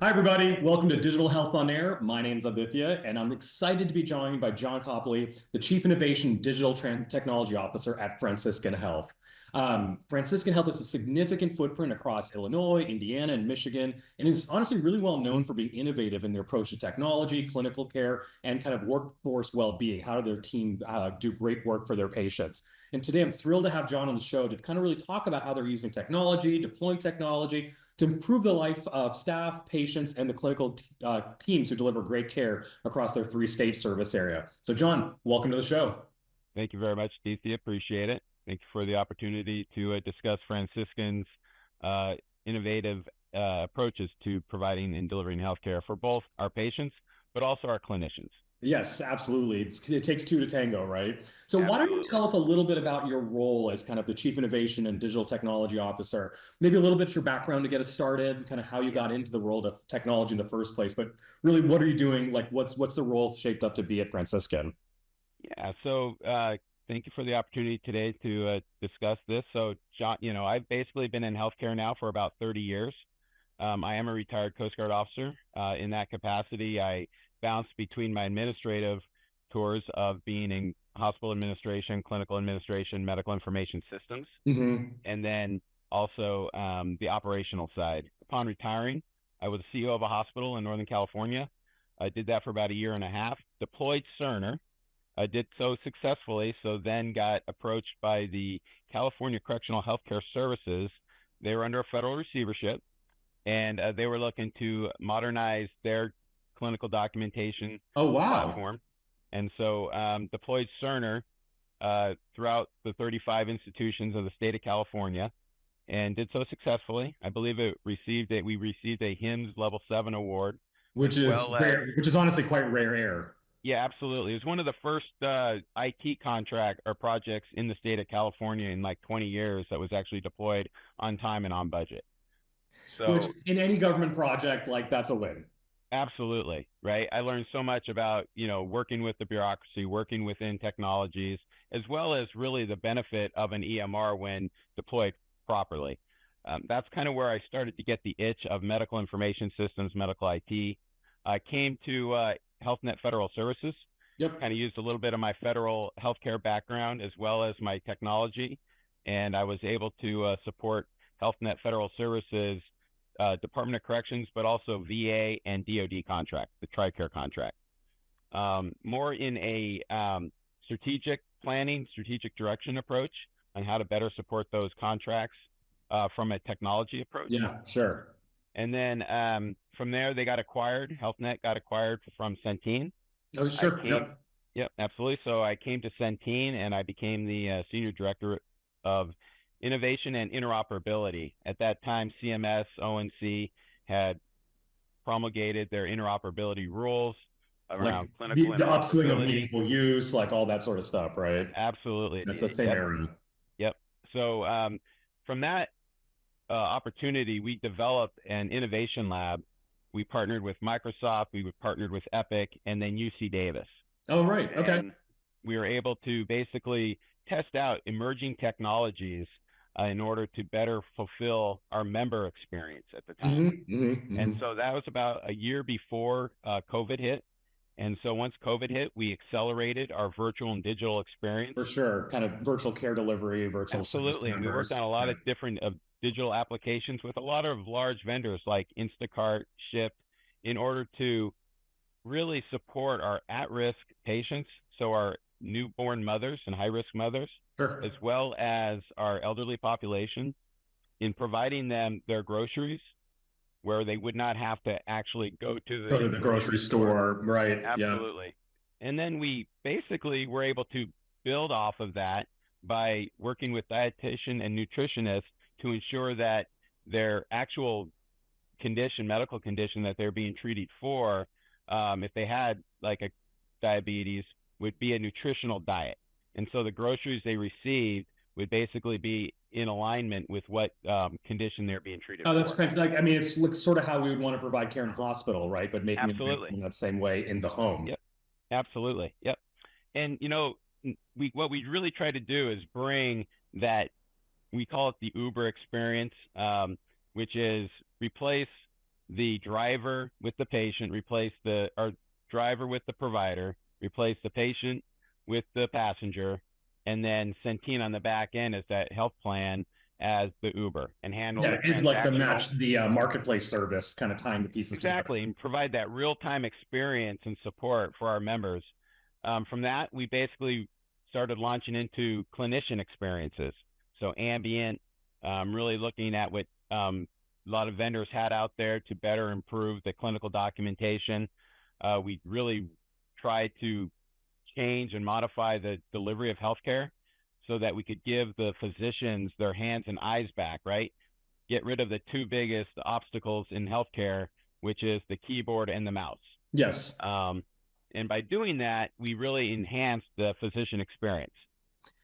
Hi, everybody. Welcome to Digital Health on Air. My name is Aditya, and I'm excited to be joined by Jon Copley, the Chief Innovation Digital Technology Officer at Franciscan Health. Franciscan Health has a significant footprint across Illinois, Indiana, and Michigan, and is honestly really well known for being innovative in their approach to technology, clinical care, and kind of workforce well-being. How do their team do great work for their patients? And today I'm thrilled to have Jon on the show to kind of really talk about how they're using technology, deploying technology, to improve the life of staff, patients, and the clinical teams who deliver great care across their three-state service area. So, Jon, welcome to the show. Thank you very much, DC. Appreciate it. Thank you for the opportunity to discuss Franciscan's innovative approaches to providing and delivering healthcare for both our patients, but also our clinicians. Yes, absolutely. It takes two to tango, right? So why don't you Absolutely. tell us a little bit about your role as kind of the Chief Innovation and Digital Technology Officer? Maybe a little bit your background to get us started, kind of how you got into the world of technology in the first place, but really what are you doing? Like what's the role shaped up to be at Franciscan? Yeah. So thank you for the opportunity today to discuss this. So, Jon, I've basically been in healthcare now for about 30 years. I am a retired Coast Guard officer. In that capacity, I bounced between my administrative tours of being in hospital administration, clinical administration, medical information systems, Hmm. and then also the operational side. Upon retiring, I was CEO of a hospital in Northern California. I did that for about a year and a half, deployed Cerner. I did so successfully, so then got approached by the California Correctional Healthcare Services. They were under a federal receivership, and they were looking to modernize their clinical documentation Oh, wow. platform. And so deployed Cerner throughout the 35 institutions of the state of California and did so successfully. I believe we received a HIMSS Level 7 award, Which as is well as, rare, which is honestly quite rare air. yeah, absolutely. It was one of the first IT contract or projects in the state of California in like 20 years that was actually deployed on time and on budget. Which So in any government project, like that's a win. absolutely, right? I learned so much about, working with the bureaucracy, working within technologies, as well as really the benefit of an EMR when deployed properly. That's kind of where I started to get the itch of medical information systems, medical IT. I came to Health Net Federal Services, Yep. kind of used a little bit of my federal healthcare background as well as my technology, and I was able to support Health Net Federal Services Department of Corrections, but also VA and DoD contract, the TRICARE contract. More in a strategic planning, strategic direction approach on how to better support those contracts from a technology approach. Yeah, sure. And then from there, they got acquired. HealthNet got acquired from Centene. Oh, I sure. came, Yep. yep, absolutely. So I came to Centene and I became the Senior Director of Innovation and Interoperability. At that time, CMS, ONC had promulgated their interoperability rules Like around clinical the upswing of interoperability. meaningful use, like all that sort of stuff, right? Absolutely. That's the same Yep. era. Yep. So from that opportunity, we developed an innovation lab. We partnered with Microsoft, we partnered with Epic, and then UC Davis. Oh, right. Okay. And we were able to basically test out emerging technologies in order to better fulfill our member experience at the time. And so that was about a year before COVID hit. And so once COVID hit, we accelerated our virtual and digital experience. For sure. Kind of virtual care delivery, virtual service to Absolutely. And we worked members. on a lot Yeah. of different digital applications with a lot of large vendors like Instacart, Shipt, in order to really support our at-risk patients, so our newborn mothers and high-risk mothers, as Sure. well as our elderly population, in providing them their groceries where they would not have to actually go to Go the to the grocery grocery store. store. Right. Yeah. Absolutely. And then we basically were able to build off of that by working with dietitian and nutritionists to ensure that their actual condition, medical condition that they're being treated for, if they had like a diabetes, would be a nutritional diet. And so the groceries they received would basically be in alignment with what condition they're being treated Oh, that's for. fantastic. Like, I mean, it's like sort of how we would want to provide care in a hospital, right? But making it Absolutely. in that same way in the home. Yep. Absolutely. Yep. And what we really try to do is bring that, we call it the Uber experience, which is replace the driver with the patient, replace the or driver with the provider, replace the patient with the passenger, and then Centene on the back end as that health plan as the Uber, and handle the It's like the transactional. match, the marketplace service, kind of tying the pieces together. Exactly, and provide that real-time experience and support for our members. From that, we basically started launching into clinician experiences. So ambient, really looking at what a lot of vendors had out there to better improve the clinical documentation. We really tried to change and modify the delivery of healthcare so that we could give the physicians their hands and eyes back, right? Get rid of the two biggest obstacles in healthcare, which is the keyboard and the mouse. Yes. And by doing that, we really enhanced the physician experience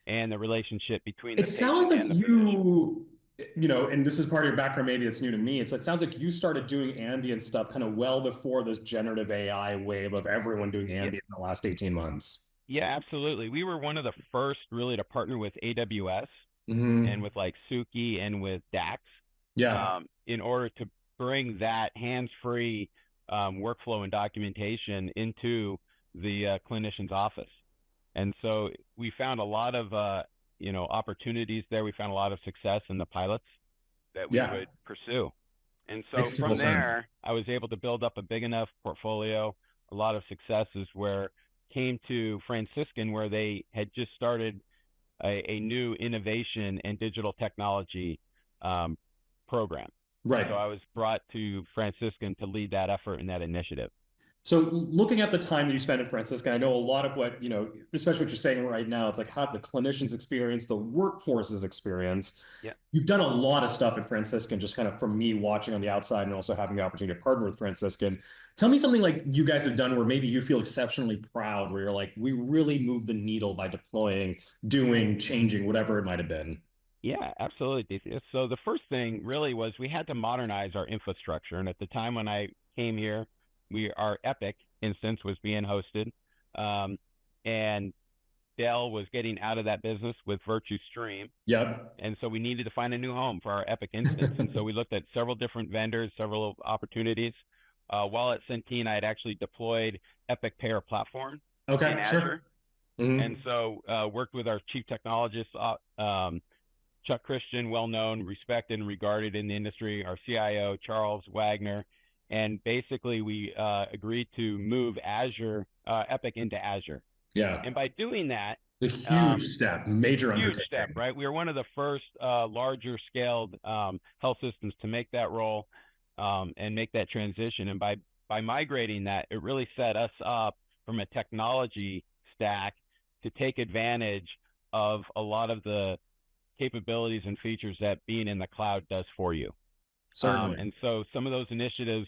and the relationship between the patient and the physician. It sounds like you know, and this is part of your background, maybe it's new to me. It sounds like you started doing ambient stuff kind of well before this generative AI wave of everyone doing ambient in the last 18 months. Yeah, absolutely. We were one of the first really to partner with AWS Mm-hmm. and with like Suki and with DAX. Yeah. In order to bring that hands-free workflow and documentation into the clinician's office. And so we found a lot of opportunities there. We found a lot of success in the pilots that we would pursue. And so from there, I was able to build up a big enough portfolio, a lot of successes where came to Franciscan, where they had just started a new innovation and digital technology program. Right. So I was brought to Franciscan to lead that effort and that initiative. So looking at the time that you spent at Franciscan, I know a lot of what, you know, especially what you're saying right now, it's like how the clinicians experience, the workforce's experience. Yeah. You've done a lot of stuff at Franciscan, just kind of from me watching on the outside and also having the opportunity to partner with Franciscan. Tell me something like you guys have done where maybe you feel exceptionally proud, where you're like, we really moved the needle by deploying, doing, changing, whatever it might have been. Yeah, absolutely. So the first thing really was we had to modernize our infrastructure. And at the time when I came here, our Epic instance was being hosted, and Dell was getting out of that business with Virtue Stream. Yep. And so we needed to find a new home for our Epic instance. And so we looked at several different vendors, several opportunities. While at Centene, I had actually deployed Epic Payer Platform in Azure. Mm-hmm. And so worked with our chief technologist, Chuck Christian, well-known, respected, and regarded in the industry, our CIO, Charles Wagner. And basically, we agreed to move Epic into Azure. Yeah. And by doing that, it's a huge step, major huge undertaking. step, right? We were one of the first larger scaled health systems to make that role and make that transition. And by migrating that, it really set us up from a technology stack to take advantage of a lot of the capabilities and features that being in the cloud does for you. Certainly. And so some of those initiatives,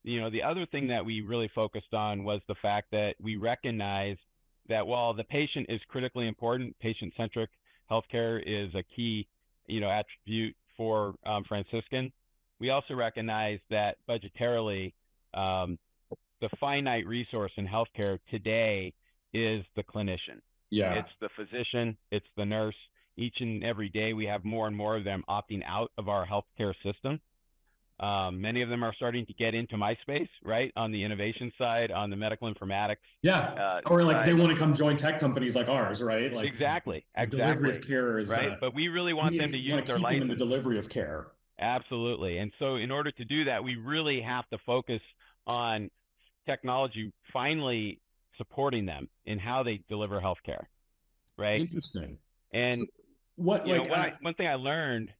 the other thing that we really focused on was the fact that we recognized that while the patient is critically important, patient-centric healthcare is a key, attribute for Franciscan. We also recognize that budgetarily, the finite resource in healthcare today is the clinician. Yeah. It's the physician, it's the nurse. Each and every day, we have more and more of them opting out of our healthcare system. Many of them are starting to get into my space, right? On the innovation side, on the medical informatics. Yeah. Or like they want to come join tech companies like ours, right? Like exactly. Delivery of care is right. But we really want them to use their license in the delivery of care. Absolutely. And so in order to do that, we really have to focus on technology finally supporting them in how they deliver healthcare. Right. Interesting. And one thing I learned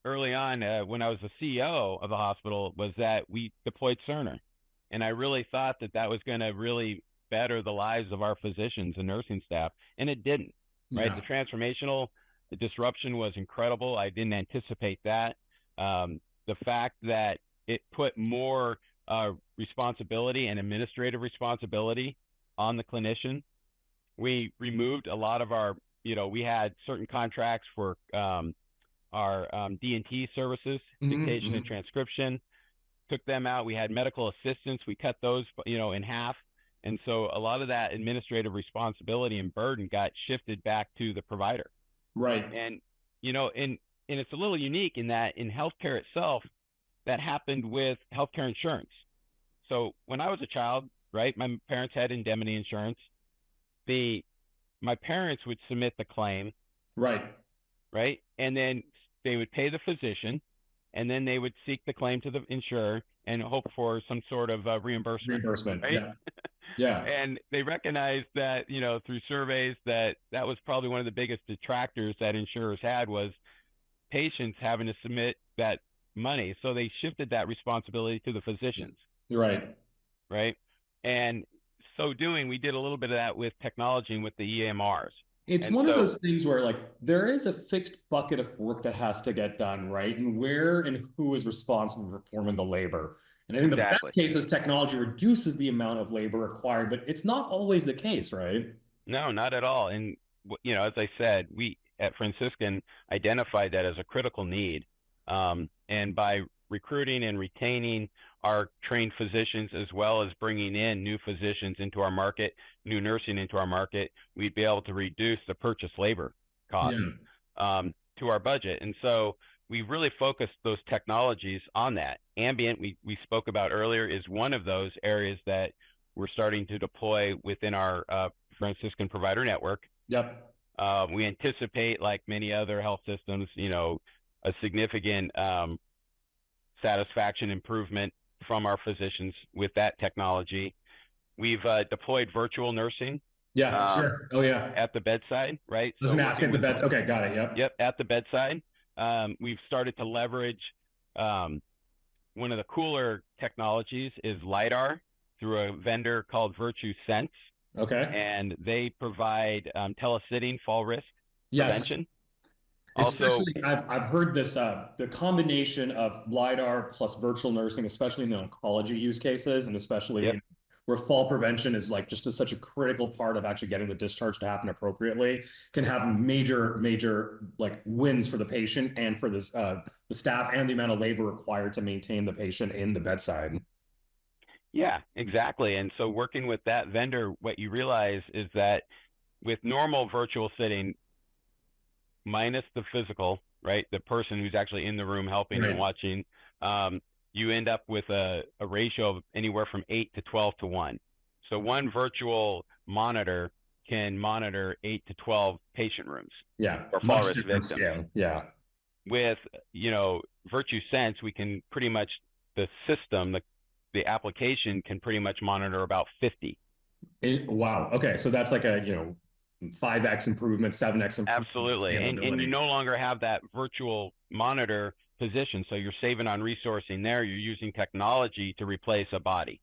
early on when I was the CEO of the hospital was that we deployed Cerner. And I really thought that was going to really better the lives of our physicians and nursing staff. And it didn't, right? Yeah. The transformational disruption was incredible. I didn't anticipate that. The fact that it put more responsibility and administrative responsibility on the clinician. We removed a lot of our, we had certain contracts for our D&T services, dictation and transcription, took them out. We had medical assistants. We cut those, in half. And so a lot of that administrative responsibility and burden got shifted back to the provider. Right. And, and it's a little unique in that in healthcare itself, that happened with healthcare insurance. So when I was a child, right, my parents had indemnity insurance. My parents would submit the claim, Right. right, and then they would pay the physician, and then they would seek the claim to the insurer and hope for some sort of reimbursement, Reimbursement. right? Yeah. Yeah. And they recognized that, through surveys, that was probably one of the biggest detractors that insurers had, was patients having to submit that money. So they shifted that responsibility to the physicians. You're right. Right. And so doing, we did a little bit of that with technology and with the EMRs. It's And one of so, those things where like there is a fixed bucket of work that has to get done, right? And where and who is responsible for performing the labor. And I think the exactly. best case is technology reduces the amount of labor required, but it's not always the case, right? No, not at all. And, as I said, we at Franciscan identified that as a critical need. And by recruiting and retaining our trained physicians, as well as bringing in new physicians into our market, new nursing into our market, we'd be able to reduce the purchase labor cost to our budget. And so we really focused those technologies on that. Ambient, we spoke about earlier, is one of those areas that we're starting to deploy within our Franciscan provider network. Yep. We anticipate, like many other health systems, a significant satisfaction improvement from our physicians with that technology. We've deployed virtual nursing. Yeah, sure. Oh, yeah. At the bedside, right? I was going to ask at the bed. Okay, got it. Yep. Yep, at the bedside. We've started to leverage one of the cooler technologies is LiDAR through a vendor called Virtue Sense. Okay. And they provide telesitting fall risk prevention. Especially, I've heard this, the combination of LiDAR plus virtual nursing, especially in the oncology use cases, and especially where fall prevention is like just such a critical part of actually getting the discharge to happen appropriately, can have major like wins for the patient and for this, the staff, and the amount of labor required to maintain the patient in the bedside. Yeah, exactly. And so working with that vendor, what you realize is that with normal virtual sitting, minus the physical, right, the person who's actually in the room helping and watching, you end up with a ratio of anywhere from 8 to 12 to 1. So one virtual monitor can monitor 8 to 12 patient rooms. Yeah, or fall risk victims. Scale. Yeah. With, Virtue Sense, we can pretty much, the system, the application can pretty much monitor about 50. Wow. Okay. So that's like a, 5x improvement, 7x improvement. Absolutely. And you no longer have that virtual monitor position. So you're saving on resourcing there. You're using technology to replace a body.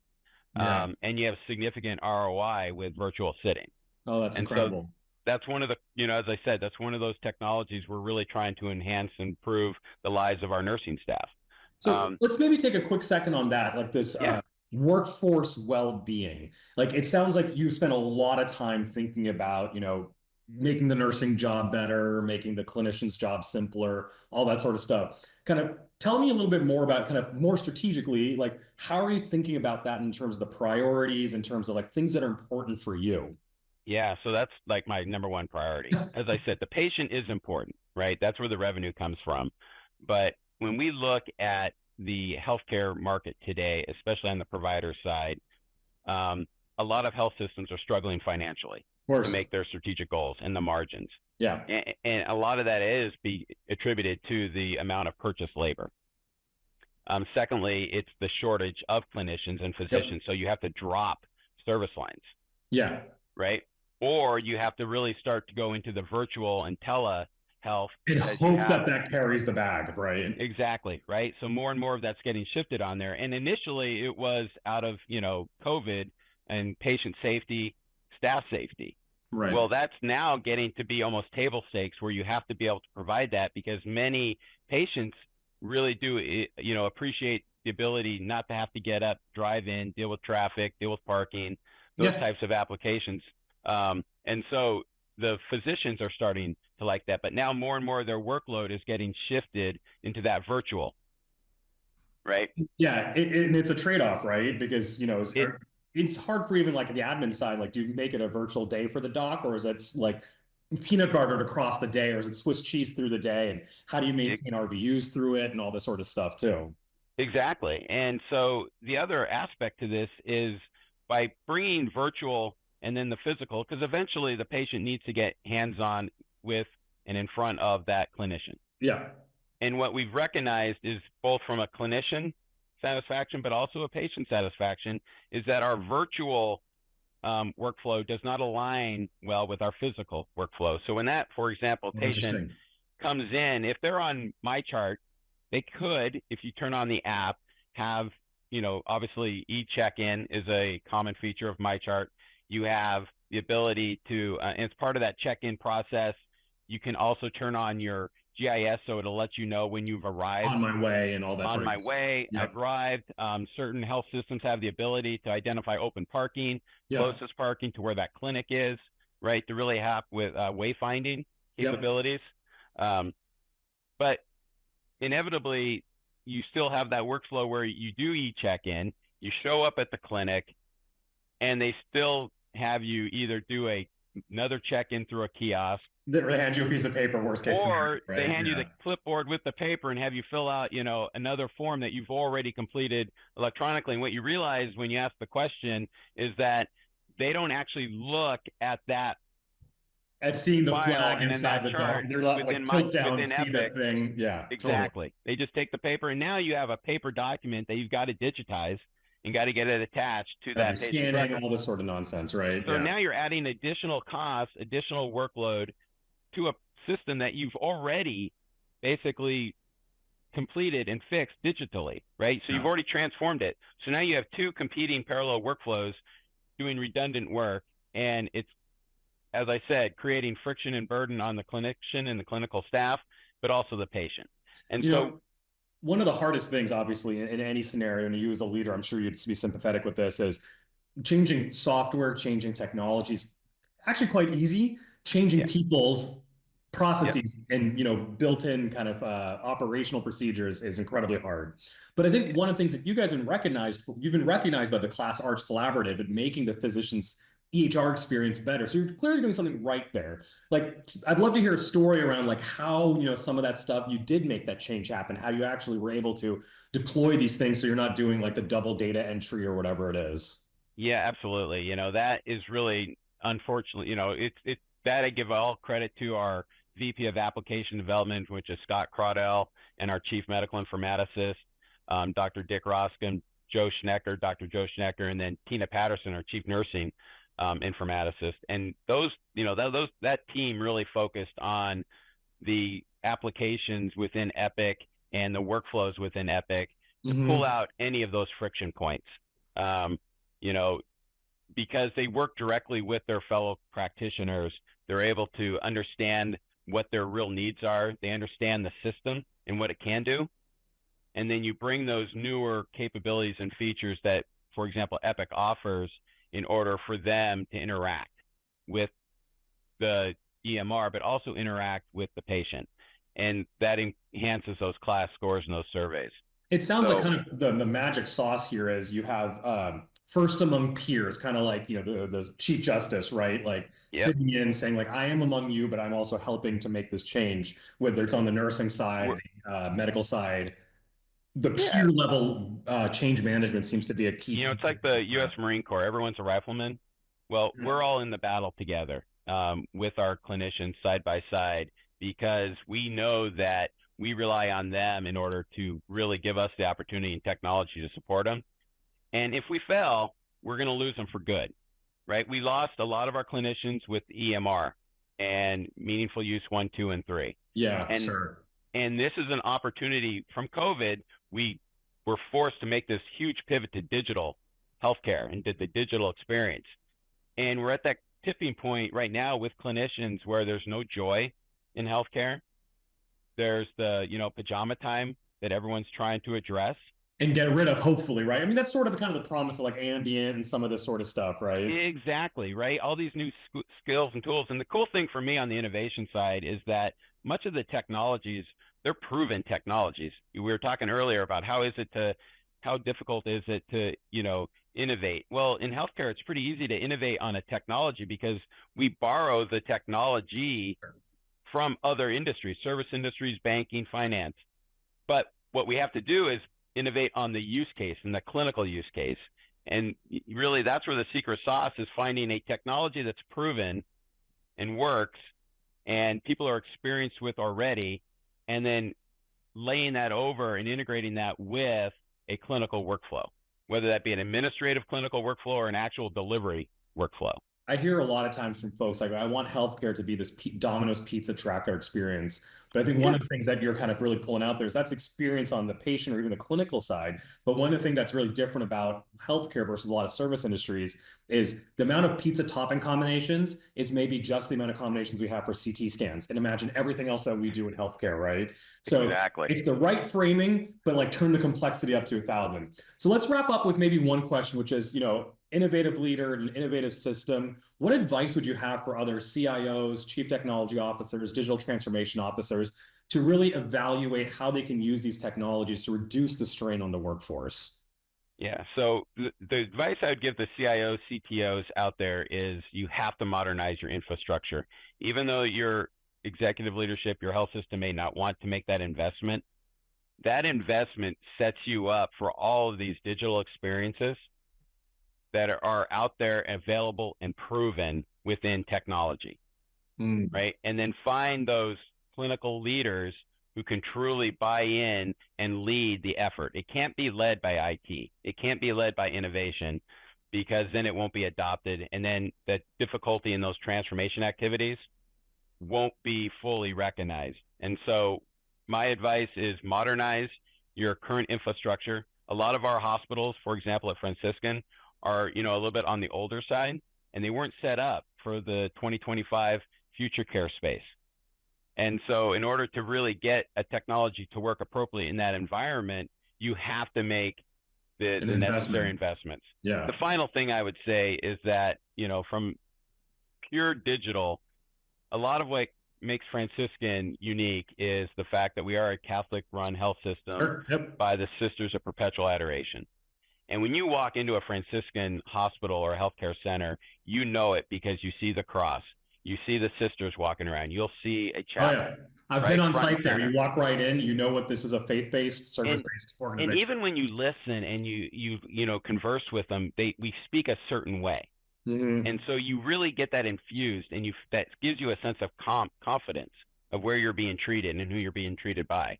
Yeah. And you have significant ROI with virtual sitting. Oh, that's incredible. So that's one of the, as I said, that's one of those technologies we're really trying to enhance and improve the lives of our nursing staff. So let's maybe take a quick second on that, like this workforce well-being. Like it sounds like you spent a lot of time thinking about, making the nursing job better, making the clinician's job simpler, all that sort of stuff. Kind of tell me a little bit more about kind of more strategically, like how are you thinking about that in terms of the priorities, in terms of like things that are important for you? Yeah, so that's like my number one priority. As I said, the patient is important, right? That's where the revenue comes from. But when we look at the healthcare market today, especially on the provider side, a lot of health systems are struggling financially to make their strategic goals and the margins. Yeah. And a lot of that is attributed to the amount of purchased labor. Secondly, it's the shortage of clinicians and physicians. So you have to drop service lines. Yeah. Right. Or you have to really start to go into the virtual and telehealth. And hope that carries the bag, right? Exactly, right? So more and more of that's getting shifted on there. And initially it was out of, COVID and patient safety, staff safety. Right. Well, that's now getting to be almost table stakes, where you have to be able to provide that, because many patients really do, appreciate the ability not to have to get up, drive in, deal with traffic, deal with parking, those types of applications. And so the physicians are starting to like that, but now more and more of their workload is getting shifted into that virtual, right? Yeah, and it's a trade-off, right? Because, it's hard for even like the admin side, like do you make it a virtual day for the doc, or is it like peanut butter across the day, or is it Swiss cheese through the day? And how do you maintain RVUs through it and all this sort of stuff too? Exactly. And so the other aspect to this is by bringing virtual and then the physical, because eventually the patient needs to get hands-on with and in front of that clinician. Yeah. And what we've recognized is both from a clinician satisfaction, but also a patient satisfaction, is that our virtual workflow does not align well with our physical workflow. So when that, for example, patient comes in, if they're on my chart, they could, if you turn on the app, have, obviously e-check-in is a common feature of my chart. You have the ability to, and it's part of that check-in process. You can also turn on your GIS, so it'll let you know when you've arrived. On my way and all that. On my way, I've arrived. Certain health systems have the ability to identify open parking, closest parking to where that clinic is, right? To really help with wayfinding capabilities. But inevitably, you still have that workflow where you do e-check-in, you show up at the clinic, and they still have you either do another check-in through a kiosk. They hand you a piece of paper, worst case scenario, or they hand you the clipboard with the paper and have you fill out, another form that you've already completed electronically. And what you realize when you ask the question is that they don't actually look at that. At seeing the flag inside the chart, they're like tilt down and see that thing. Yeah, exactly. Totally. They just take the paper, and now you have a paper document that you've got to digitize and got to get it attached to that patient scanning record. All this sort of nonsense, right? So now you're adding additional costs, additional workload to a system that you've already basically completed and fixed digitally, right? So you've already transformed it. So now you have two competing parallel workflows doing redundant work, and it's, as I said, creating friction and burden on the clinician and the clinical staff, but also the patient. And one of the hardest things, obviously, in any scenario, and you as a leader, I'm sure you'd be sympathetic with this, is changing software, changing technologies, actually quite easy. Changing people's processes and built-in kind of operational procedures is incredibly hard. But I think one of the things that you guys have recognized, you've been recognized by the Class Arch Collaborative at making the physician's EHR experience better. So you're clearly doing something right there. Like, I'd love to hear a story around like how some of that stuff you did make that change happen, how you actually were able to deploy these things so you're not doing like the double data entry or whatever it is. Yeah, absolutely. That is really unfortunately, it's that I give all credit to our VP of Application Development, which is Scott Crawdell, and our Chief Medical Informaticist, Dr. Dick Roskin, Dr. Joe Schnecker, and then Tina Patterson, our Chief Nursing Informaticist. And that team really focused on the applications within Epic and the workflows within Epic to pull out any of those friction points. Because they work directly with their fellow practitioners, they're able to understand what their real needs are. They understand the system and what it can do. And then you bring those newer capabilities and features that, for example, Epic offers in order for them to interact with the EMR, but also interact with the patient. And that enhances those class scores and those surveys. It sounds like kind of the magic sauce here is you have first among peers, kind of like, the Chief Justice, right? Like sitting in saying like, I am among you, but I'm also helping to make this change, whether it's on the nursing side, the medical side. The peer level change management seems to be a key. It's like the U.S. Marine Corps. Everyone's a rifleman. Well, we're all in the battle together with our clinicians side by side, because we know that we rely on them in order to really give us the opportunity and technology to support them. And if we fail, we're going to lose them for good, right? We lost a lot of our clinicians with EMR and meaningful use 1, 2, and 3. Yeah, sure. And this is an opportunity from COVID. We were forced to make this huge pivot to digital healthcare and did the digital experience. And we're at that tipping point right now with clinicians where there's no joy in healthcare. There's the, pajama time that everyone's trying to address. And get rid of, hopefully, right? I mean, that's sort of kind of the promise of like ambient and some of this sort of stuff, right? Exactly, right? All these new skills and tools. And the cool thing for me on the innovation side is that much of the technologies, they're proven technologies. We were talking earlier about how difficult is it to, innovate? Well, in healthcare, it's pretty easy to innovate on a technology because we borrow the technology from other industries, service industries, banking, finance. But what we have to do is innovate on the use case and the clinical use case. And really, that's where the secret sauce is, finding a technology that's proven and works and people are experienced with already, and then laying that over and integrating that with a clinical workflow, whether that be an administrative clinical workflow or an actual delivery workflow. I hear a lot of times from folks like, I want healthcare to be this Domino's pizza tracker experience. But I think one of the things that you're kind of really pulling out there is that's experience on the patient or even the clinical side. But one of the things that's really different about healthcare versus a lot of service industries is the amount of pizza topping combinations is maybe just the amount of combinations we have for CT scans. And imagine everything else that we do in healthcare, right? So exactly. It's the right framing, but like turn the complexity up to 1,000. So let's wrap up with maybe one question, which is, innovative leader and innovative system. What advice would you have for other CIOs, chief technology officers, digital transformation officers to really evaluate how they can use these technologies to reduce the strain on the workforce? Yeah, so the advice I would give the CIOs, CTOs out there is you have to modernize your infrastructure. Even though your executive leadership, your health system may not want to make that investment sets you up for all of these digital experiences that are out there, available and proven within technology, right? And then find those clinical leaders who can truly buy in and lead the effort. It can't be led by IT. It can't be led by innovation, because then it won't be adopted. And then the difficulty in those transformation activities won't be fully recognized. And so my advice is modernize your current infrastructure. A lot of our hospitals, for example, at Franciscan, are a little bit on the older side, and they weren't set up for the 2025 future care space. And so in order to really get a technology to work appropriately in that environment, you have to make the necessary investments. Yeah. The final thing I would say is that, from pure digital, a lot of what makes Franciscan unique is the fact that we are a Catholic-run health system by the Sisters of Perpetual Adoration. And when you walk into a Franciscan hospital or a healthcare center, you know it because you see the cross. You see the sisters walking around. You'll see a chapel. Oh, yeah. I've been on site there. You walk right in, you know what this is, a faith-based, service-based organization. And even when you listen and you converse with them, we speak a certain way. And so you really get that infused, and that gives you a sense of confidence of where you're being treated and who you're being treated by.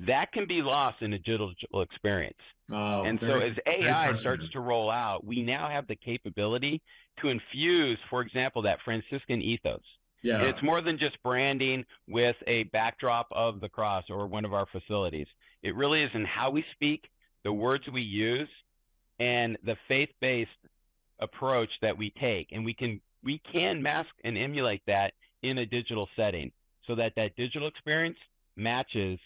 That can be lost in a digital experience. And so as AI starts to roll out, we now have the capability to infuse, for example, that Franciscan ethos. Yeah. It's more than just branding with a backdrop of the cross or one of our facilities. It really is in how we speak, the words we use, and the faith-based approach that we take. And we can mask and emulate that in a digital setting so that digital experience matches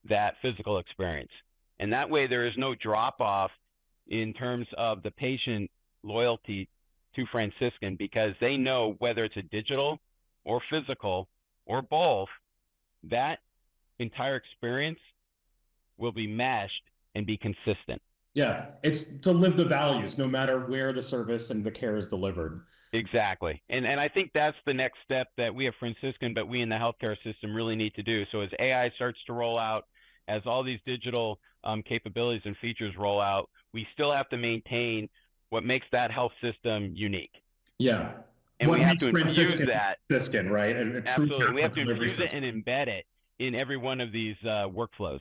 that physical experience. And that way there is no drop off in terms of the patient loyalty to Franciscan, because they know whether it's a digital or physical or both, that entire experience will be meshed and be consistent. Yeah, it's to live the values no matter where the service and the care is delivered. Exactly. And I think that's the next step that we at Franciscan, but we in the healthcare system really need to do. So as AI starts to roll out, as all these digital capabilities and features roll out, we still have to maintain what makes that health system unique. Yeah. And we have to infuse that. Franciscan, right? Absolutely. We have to infuse it and embed it in every one of these workflows.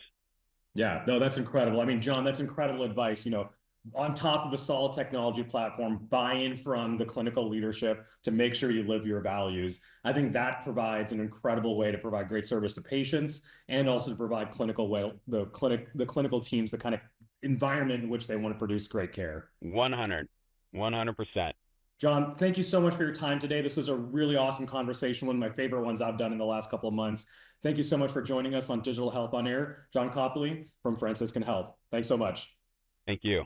Yeah, no, that's incredible. I mean, John, that's incredible advice. On top of a solid technology platform, buy-in from the clinical leadership to make sure you live your values. I think that provides an incredible way to provide great service to patients, and also to provide the clinical teams the kind of environment in which they want to produce great care. 100%. John, thank you so much for your time today. This was a really awesome conversation, one of my favorite ones I've done in the last couple of months. Thank you so much for joining us on Digital Health on Air. Jon Copley from Franciscan Health. Thanks so much. Thank you.